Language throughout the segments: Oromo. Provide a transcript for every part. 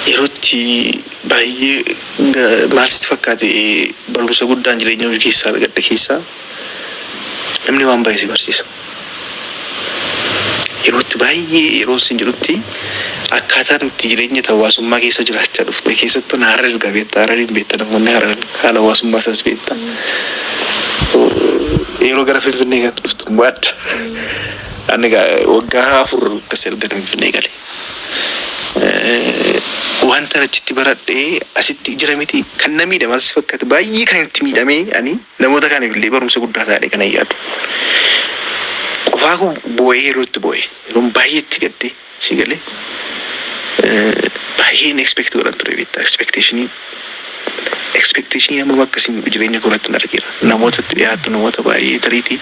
yerootti baay'ee maal sitti fakkaate barumsa guddaan jireenya hojii keessaa argadhe keessaa namni waan baay'ee si barsiisa. Yerootti baay'ee yeroo isin jirutti akkaataan itti jireenya hawaasummaa keessa jiraachaa dhufte keessattuu Hararee erga beektaa Harareen beektaa namoonni Harareen haala hawaasummaa isaas beektaa. Yeroo gara Finfinnee kan dhuftu immoo adda. Ani waggaa 4 akkas erga Finfinnee galee. Wanta achitti baradhee asitti jira miti kan na miidhame maal si fakkaate baay'ee kan itti miidhame ani namoota kaaniif illee barumsa guddaa taa'ee kan yaadu. Qofaa koo boo'ee yerootti boo'ee yeroon baay'ee itti gaddee si galee baay'ee expect godhan ture beektaa expectation amma akkasiin jireenya koratti argeera. Namootatti dhiyaatu namoota baay'ee tariitii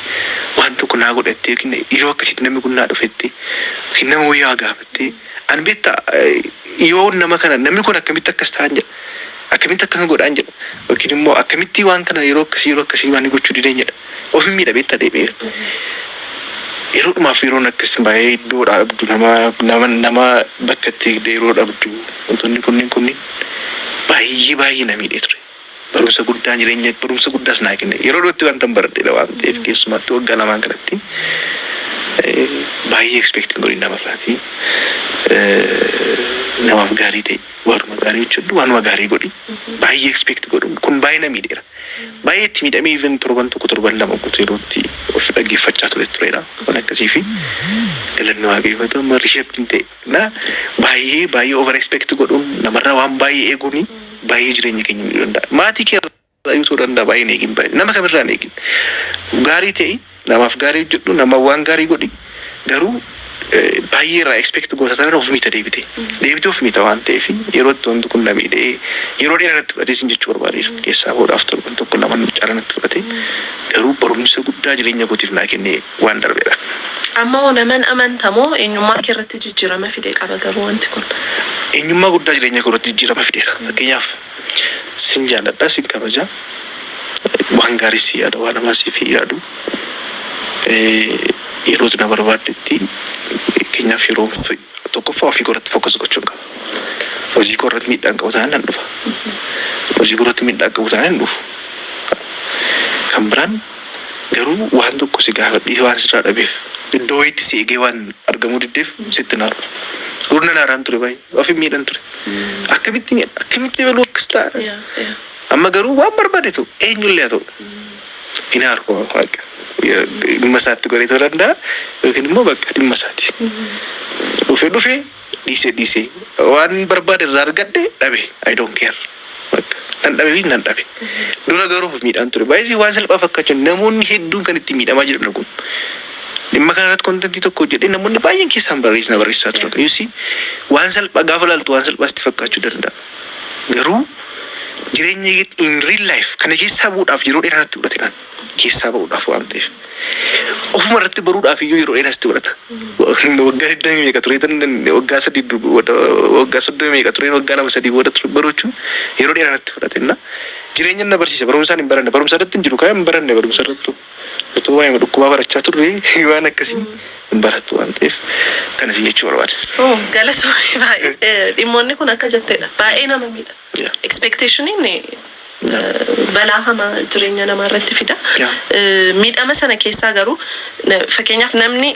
waan tokko naa godhattee yookiin yeroo akkasitti namni kun naa dhufettee yookiin nama wayyaa gaafattee an beektaa yoo nama kana namni kun akkamitti akkas ta'an jedha akkamitti akkas godhaan jedha yookiin immoo akkamitti waan kana yeroo akkasii waan gochuu dideen jedha ofin miidha beektaa deebi'eera. Yeroo dhumaaf yeroon akkas baay'ee iddoo dhaabdu nama bakka itti yeroo dhaabdu wantoonni kunniin baay'ee na miidhee ture. Barumsa guddaan jireenya barumsa guddaas naa kenne yeroo dhootti waan tan baradheedha waan ta'eef keessumatti waggaa lamaan kanatti baay'ee expecting godhin namarraati. Namaaf gaarii ta'e waanuma gaarii hojjedhu waanuma gaarii godhi baay'ee expect godhu kun baay'ee na miidheera. Baay'ee itti miidhamee even torban lama guutuu yerootti of dhaggeeffachaa tureera waan akkasii fi galannoo waaqeffatu amma risheeptiin ta'e na baay'ee over expect godhuun namarraa waan baay'ee eeguuni baay'ee jireenya keenya miidhuu danda'a. Maatii keerraa ta'uu danda'a baay'ee eegin baay'ee nama kamirraa eegin gaarii ta'e namaaf gaarii hojjedhu nama waan gaarii godhi garuu baay'ee irraa expect gootataan of miita deebitee of miita waan ta'eef yeroo itti wanti kun na miidhee yeroo dheeraa natti fudhatee sin jechuu barbaadeera keessaa boodhaaf torban tokko lama caala natti fudhate garuu barumsa guddaa jireenya kootiif naa kennee waan darbeedha. Amma naman amantamoo eenyummaa kee irratti jijjiirama fidee qaba garuu wanti kun? Eenyummaa guddaa jireenya koo irratti jijjiirama fideera. Fakkeenyaaf sin jaalladha sin kabaja waan gaarii si yaada waan namaa siif yaadu yeroo na barbaaddetti keenyaaf yeroo tokkoffaa ofii koratti fokus gochuun qaba. Hojii koratti miidhaan qabu taanaan nan dhufa. Hojii koratti miidhaan qabu taanaan hin dhufu. Kan biraan garuu waan tokko si gaafadhiif waan sirraa dhabeef iddoo itti si eegee waan argamuu diddeef sitti naaru. Gurna naaraan ture baay'ee ofii miidhan ture. Akkamitti baluu akkas ta'a. Amma garuu waan barbaade ta'u eenyullee haa ta'u. Inaaru waaqa. Dhimma isaatti godhee ta'uu danda'a yookiin immoo bakka dhimma isaati. Dhufee dhiisee waan barbaade irraa argadhe dhabe I don't care. Nan dhabe. Dura garuu miidhaan ture. Baay'ee waan salphaa fakkaachaa namoonni hedduun kan itti miidhamaa jiran kun. Dhimma kanarratti kontentii tokko jedhee namoonni baay'een keessaan barreessaa turan. Yuusi waan salphaa gaafa laaltu waan salphaa sitti fakkaachuu danda'a. Garuu jireenya in real life kana keessaa bu'uudhaaf yeroo dheeraa natti fudhate kan keessaa bu'uudhaaf waan ta'eef ofuma irratti baruudhaaf iyyuu yeroo dheeraa sitti fudhata. Waggaa 20 meeqa ture waggaa 3 waggaa 30 meeqa ture waggaa 3 booda baruuchuun yeroo dheeraa natti fudhate. Jireenya na barsiisa barumsaan hin baranne barumsa irratti hin jiru kan hin baranne barumsa irratti otoo waa'ee dhukkubaa barachaa turre waan akkasii hin barattu waan ta'eef kana si jechuu barbaade. Galatoomi baay'ee dhimmoonni kun akka jetteedha baay'ee nama miidha. Expectationiin balaa hamaa jireenya namaa irratti fida. Miidhama sana keessaa garuu fakkeenyaaf namni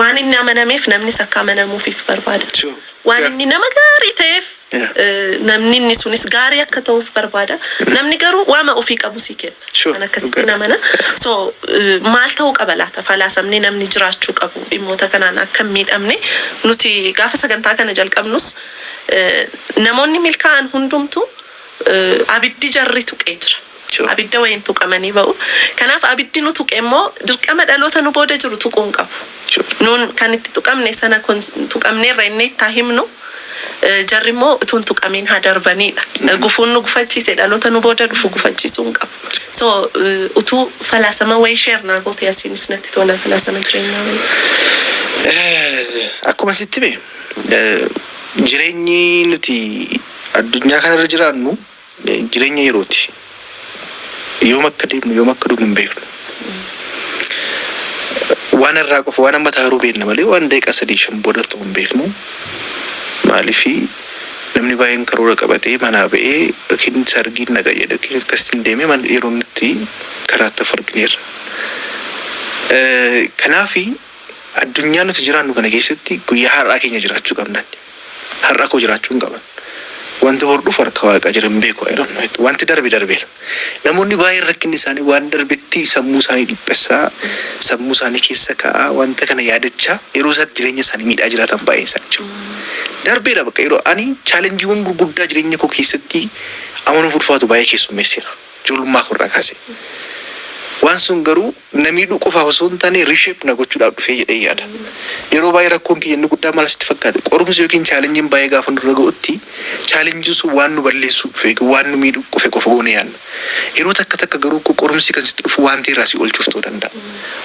waan inni amanameef namnis akka amanamuufiif barbaada. Waan inni nama gaarii ta'eef namni inni sunis gaarii akka ta'uuf barbaada. Namni garuu waama ofii qabu si kenna. Kan akkasitti namana. So maal ta'uu qaba laata falaasamni namni jiraachuu qabu dhimmoota kanaan akka miidhamne nuti gaafa sagantaa kana jalqabnus namoonni milkaa'an hundumtu abiddi jarri tuqee jira. Abidda wayiin tuqamanii ba'u. Kanaaf abiddi nu tuqe immoo dirqama dhaloota nu booda jiru tuquun qabu. Nuun kan itti tuqamne sana tuqamneerra inni itti himnu jarri immoo utuun tuqamiin haa darbanidha. Gufuun nu gufachiise dhaloota nu booda dhufu gufachiisuun qabu. So utuu falaasama wayii sheer naa goote asiinis natti tola falaasama jireenyaa wayii. Akkuma sitti bee jireenyi nuti addunyaa kanarra jiraannu jireenya yerooti. Yoom akka deemnu yoom akka dhugnu hin beeknu. Waan irraa qofa waan amma taaruu beekna malee waan daqiiqaa 3-5 booda ta'uu hin beeknu. Maaliif namni baay'een karoora qabatee manaa ba'ee yookiin sargiin naga jedhe yookiin akkasiin deemee yeroo itti karaatti fargineerra. Kanaafi addunyaa nuti jiraannu kana keessatti guyyaa har'aa keenya jiraachuu qabna. Har'a koo jiraachuu hin qaban. Wanti hordofu harka Waaqaa jiran beeku jedhamu. Wanti darbeera. Namoonni baay'een rakkinni isaanii waan darbetti sammuu isaanii dhiphisaa, sammuu isaanii keessa kaa'aa, wanta kana yaadachaa yeroo isaatti jireenya isaanii miidhaa jiraatan baay'ee isaanii. Darbeera bakka yeroo ani chaalenjiiwwan gurguddaa jireenya koo keessatti amanuuf ulfaatu baay'ee keessummeesseera. Ijoollummaa koorraa kaasee. Waan sun garuu namiidhuu qofaaf osoo hin taane reshape na gochuudhaaf dhufee jedhee yaada. Yeroo baay'ee rakkoon kiyya inni guddaa maal sitti fakkaate qorumsi yookiin chaalenjiin baay'ee gaafa nurra ga'utti chaalenjiin sun waan nu balleessu dhufe waan nu miidhu qofe qofa goone yaadna. Yeroo takka garuu qorumsi kan sitti dhufu waan ta'e irraa si oolchuuf ta'uu danda'a.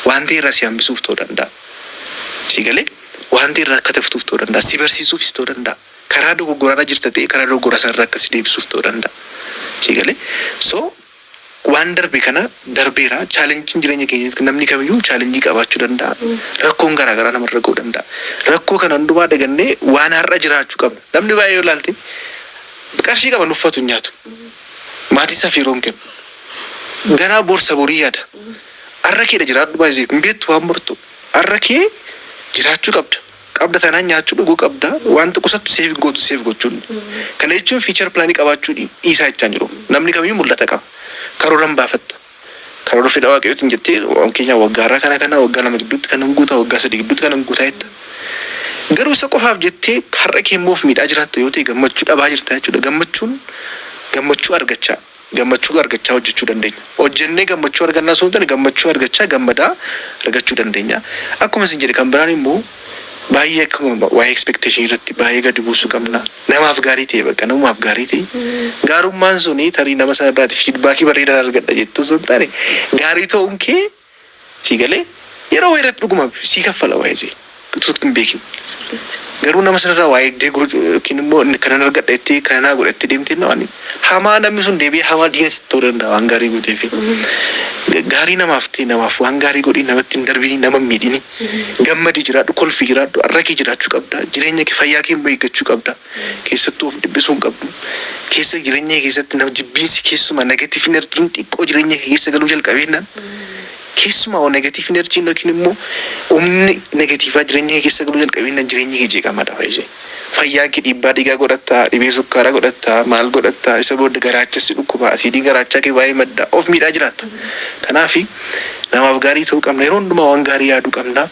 Waan ta'e irraa si hambisuuf ta'uu danda'a. Si galee waan ta'e irraa akka taftuuf ta'uu danda'a. Si barsiisuufis ta'uu danda'a. Karaa dogoggoraa jirta ta'e karaa dogoggoraa sanarraa akka si deebisuuf ta'uu danda'a. Si galee so waan darbe kana darbeera chaalenjiin jireenya keenyatti namni kamiyyuu chaalenjii qabaachuu danda'a. Rakkoon garaagaraa namarra ga'uu danda'a. Rakkoo kana hundumaa dagannee waan har'a jiraachuu qabna. Namni baay'ee yoo ilaalte qarshii qaban uffatu hin nyaatu. Maatii isaaf yeroo hin kennu. Ganaa boorsa borii yaada. Har'a keedha jiraadhu baay'ee hin beektu waan murtu. Har'a kee jiraachuu qabda. Qabda tanaan nyaachuu dhuguu qabda. Wanta qusattu seef gochuun. Kana jechuun fiichar pilaanii qabaachuu dhiisaa jechaan jiru. Namni kamiyyuu mul'ata qaba. Karooran baafatta. Karoora fedha waaqayyootiin jettee keenya waggaarraa kana waggaa 2 gidduutti kan guutaa waggaa 3 gidduutti kan guutaa jetta. Garuu isa qofaaf jettee har'a keemoof miidhaa jiraatta yoo ta'e gammachuu dhabaa jirta jechuudha. Gammachuu argachaa hojjechuu dandeenya. Hojjennee gammachuu argannaa osoo hin taane gammachuu argachaa gammadaa argachuu dandeenya. Akkuma isin jedhe kan biraan immoo baay'ee akkuma waa'ee expectation irratti baay'ee gadi buusuu qabna. Namaaf gaarii ta'e bakka namaaf gaarii ta'e. Gaarummaan suni tarii nama sana irraati feedbackii bareedaa argadha jettu osoo hin taane gaarii ta'uun kee si galee yeroo irratti dhuguma si kaffala waa'ee tuutti hin beekin. Garuu nama sanarraa waa'ee deeggaruu yookiin immoo kanan argadha jettee kanaa godhattee deemtee waan hamaa namni sun deebi'ee hamaa diinasi ta'uu danda'a waan gaarii gooteef. Gaarii namaaf ta'e namaaf waan gaarii godhii namatti hin darbini nama miidhini. Gammadii jiraadhu kolfii jiraadhu har'a kee jiraachuu qabda. Jireenya kee fayyaa kee immoo eeggachuu qabda. Keessattuu of dhibbisuu hin qabdu. Keessa jireenya keessatti nama jibbiinsi keessumaa negatiif enerjiin xiqqoo jireenya keessa galuu jalqabeennaan. Keessumaa oo negatiif enerjiin yookiin immoo humni negatiivaa jireenya keessa galuu jalqabeennaan jireenya kee jeeqamaadha baay'ee. Fayyaan kee dhiibbaa dhiigaa godhattaa, dhibee sukkaaraa godhattaa, maal godhattaa, isa booda garaachaa si dhukkuba, asiidii garaachaa kee baay'ee madda, of miidhaa jiraatta. Kanaafi namaaf gaarii ta'uu qabna. Yeroo hundumaa waan gaarii yaaduu qabna.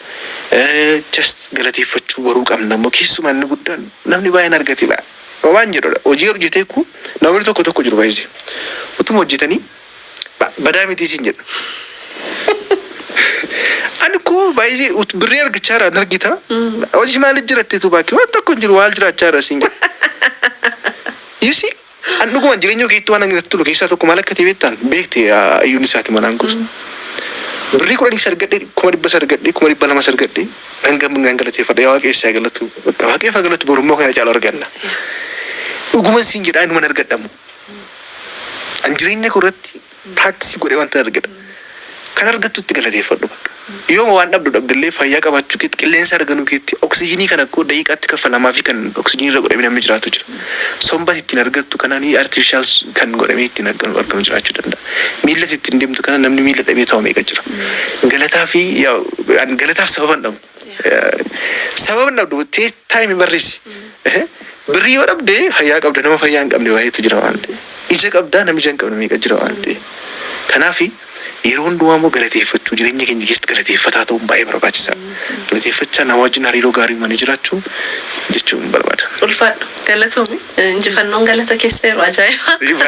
Just galateeffachuu baruu qabna. Immoo keessumaa inni guddaan namni baay'een argatedha. Waan jedhudha. Hojii hojjetee kun namni tokko jiru baay'ee. Utuma hojjetanii badaa miti isin jedhu. Ani koo baay'ee birrii argachaa jira argita. Hojii maaliif jirattee tu baakii waan tokko hin jiru waan jiraachaa jira isin jedhu. Yusi an dhuguma jireenya keetti waan angirratti tulu keessaa tokko maal akka ta'e beektaan beekte ayyuun isaati manaan gosa. Birrii 10 argadhee 100 argadhee 200 argadhee hanga galateeffadha yaa waaqessaa galatu waaqeffa galatu borummoo kana caalu arganna. Dhuguma isin jedhaa inni mana argadhamu. An jireenya koo irratti practice godhee wanta argadha. Kan argattutti galateeffadhu bakka. Yooma waan dhabdillee fayyaa qabaachuu keetti qilleensa arganuu keetti oksijiinii kana akkoo daqiiqaatti kaffalamaa fi kan oksijiinii irra godhamee namni jiraatu jira. Sombati ittiin argattu kanaan artificial kan godhamee ittiin argamu jiraachuu danda'a. Miilla ittiin deemtu kana namni miilla dhabee ta'u meeqa jira. Galataaf sababan dhabu. Sababan dhabu ta'ee taa'imii barreessi. Birrii yoo dhabdee fayyaa qabda nama fayyaa hin qabne baay'eetu jira waan ta'e. Ija qabdaa nama ija hin qabne meeqa jira waan ta'e. Kanaafi yeroo hundumaa immoo galateeffachuu jireenya keenya keessatti galateeffataa ta'uun baay'ee barbaachisaadha. Galateeffachaa nama wajjin hariiroo gaarii mana jiraachuu jechuun barbaada. Ulfaadhu galatoomii injifannoon galata keessa yeroo ajaa'iba.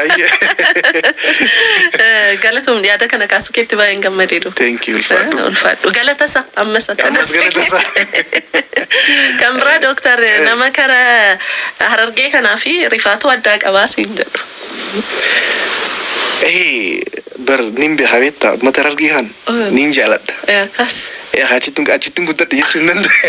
Galatoomii yaada kana kaasuu keetti baay'een gammadee dha. Thank you ulfaadhu. Ulfaadhu galatasa ammas akkanas. Galatasa. Kan biraa dooktar nama kara Harargee kanaa fi rifaatuu addaa qabaa siin jedhu. Bar nimbe habetta mata Harargee kan nin jaaladha. Kas. Achittin guddadhe jechuun danda'e.